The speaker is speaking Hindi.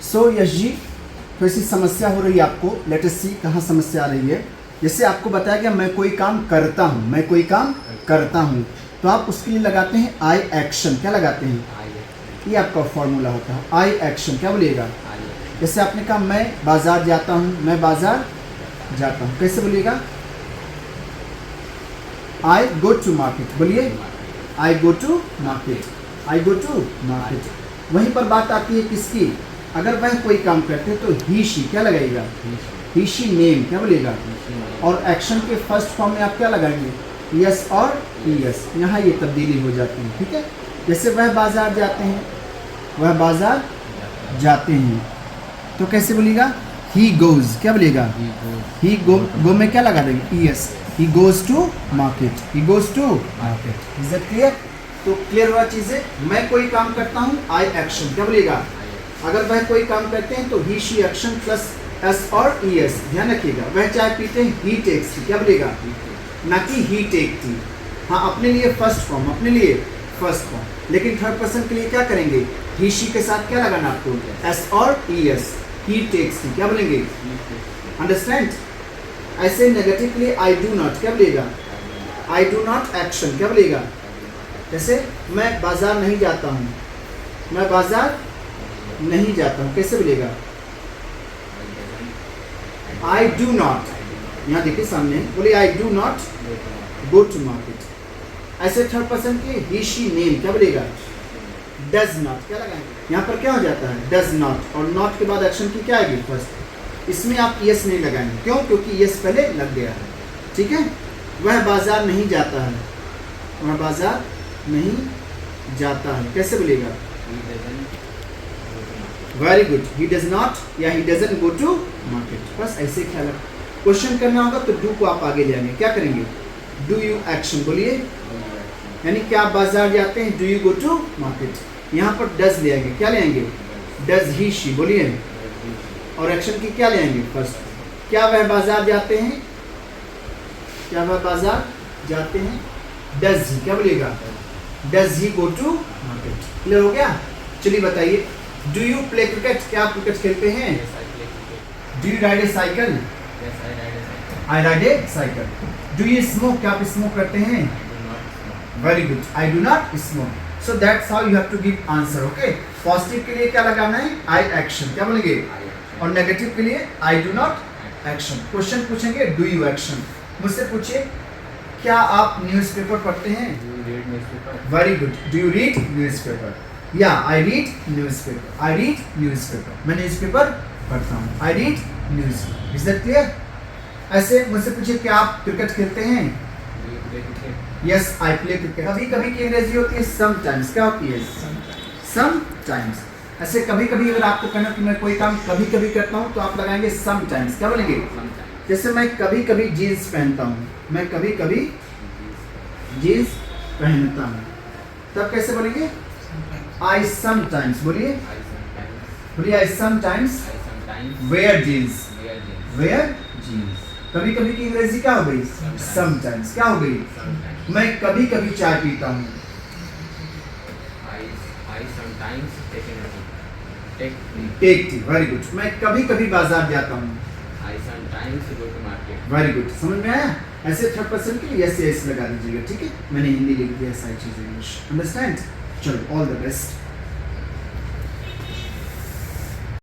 सो यश जी, थोड़ी सी समस्या हो रही है आपको। लेट अस सी कहाँ समस्या आ रही है। जैसे आपको बताया गया मैं कोई काम करता हूँ, मैं कोई काम करता हूँ, तो आप उसके लिए लगाते हैं आई एक्शन। क्या लगाते हैं? ये आपका फॉर्मूला होता है आई एक्शन। क्या बोलिएगा? जैसे आपने कहा मैं बाजार जाता हूँ, मैं बाजार जाता हूँ, कैसे बोलिएगा? I go to market. बोलिए I go to market, I go to market. वहीं पर बात आती है किसकी? अगर वह कोई काम करते हैं तो ही शी क्या लगाएगा? ही शी नेम। क्या बोलिएगा? और एक्शन के फर्स्ट फॉर्म में आप क्या लगाएंगे? यस और यस। यहाँ ये तब्दीली हो जाती है, ठीक है। जैसे वह बाजार जाते हैं, वह बाजार जाते हैं, तो कैसे बोलिएगा? He goes. क्या बोलिएगा? ही गो में क्या लगा देंगे? Yes. He goes to market, he goes to market. Is that clear? तो क्लियर हुआ चीजें। मैं कोई काम करता हूँ, आई एक्शन। क्या बोलिएगा? अगर वह कोई काम करते हैं तो ही शी एक्शन प्लस एस और ई एस। ध्यान रखिएगा। वह चाय पीते हैं, ही टेक्स टी। क्या बोलिएगा? ना कि ही टेक टी। हाँ, अपने लिए फर्स्ट फॉर्म, अपने लिए फर्स्ट फॉर्म। लेकिन थर्ड पर्सन के लिए क्या करेंगे? ही शी के साथ क्या लगाना आपको? एस और ई एस। ही टेक्स टी। क्या बोलेंगे? अंडरस्टैंड? ऐसे नेगेटिव के लिए आई डू नॉट। क्या बोलिएगा? I do not action. क्या बोलिएगा? जैसे मैं बाजार नहीं जाता हूँ, मैं बाजार नहीं जाता हूँ, कैसे बोलिएगा? I do not. यहाँ देखिए सामने, बोलिए I do not go to market. ऐसे थर्ड पर्सन के ही शी नेम। क्या बोलिएगा? Does not. क्या लगाएंगे? यहाँ पर क्या हो जाता है? डज नॉट, और नॉट के बाद एक्शन की क्या आएगी? फर्स्ट। इसमें आप यस नहीं लगाएंगे। क्यों? क्योंकि यस पहले लग गया है, ठीक है। वह बाजार नहीं जाता है, वह बाजार नहीं जाता है, कैसे बोलिएगा? Very good. He does not या he doesn't go to market. बस ऐसे ख्याल रखो। क्वेश्चन करना होगा तो डू को आप आगे ले आएंगे। क्या करेंगे? Do you action. बोलिए, यानी क्या आप बाजार जाते हैं? Do you go to market. यहाँ पर डज ले आएंगे। क्या ले आएंगे? Does he she. बोलिए, और एक्शन की क्या ले आएंगे? फर्स्ट। क्या वह बाजार जाते हैं? क्या वह बाजार जाते हैं? Does he. क्या बोलिएगा? Does he go to market. Clear हो गया? चलिए बताइए, डू यू प्ले क्रिकेट। क्या आप क्रिकेट खेलते हैं? Do you ride a cycle? I ride a cycle. Do you smoke. क्या आप स्मोक करते हैं? Very good. I do not smoke. So that's how you have to give answer. Okay, positive के लिए क्या लगाना है? I action. क्या बोलेंगे? और नेगेटिव के लिए I do not action. Question पूछेंगे डू यू एक्शन। मुझसे पूछिए, क्या आप न्यूज़पेपर पढ़ते हैं? Very good. Do you read newspaper? या I read newspaper. I read newspaper. मैं न्यूज़पेपर पढ़ता हूँ। I read newspaper. Is that clear? ऐसे मुझसे पूछिए, क्या आप क्रिकेट खेलते हैं? Yes, I play cricket. कभी कभी की अंग्रेजी होती है समटाइम्स। क्या होती है? समटाइम्स। ऐसे कभी कभी अगर आपको कहना कि मैं कोई काम कभी कभी करता हूँ तो आप लगाएंगे समटाइम्स। क्या बोलेंगे? जैसे मैं कभी कभी जीन्स पहनता हूँ, मैं कभी कभी जीन्स पहनता हूँ, तब कैसे बोलेंगे? I sometimes. बोलिए, बोलिए I sometimes wear jeans. Wear jeans. कभी कभी की अंग्रेजी क्या हो गई? समटाइम्स। क्या हो गई? मैं कभी कभी चाय पीता हूँ। Take tea. Very good. मैं कभी कभी बाजार जाता हूँ। Very good. समझ में आया? ऐसे थर्ड पर्सन के लिए यस यस लगा दीजिएगा, ठीक है। मैंने हिंदी लिख दिया, सारी चीजें इंग्लिश। अंडरस्टैंड? चलो, ऑल द बेस्ट।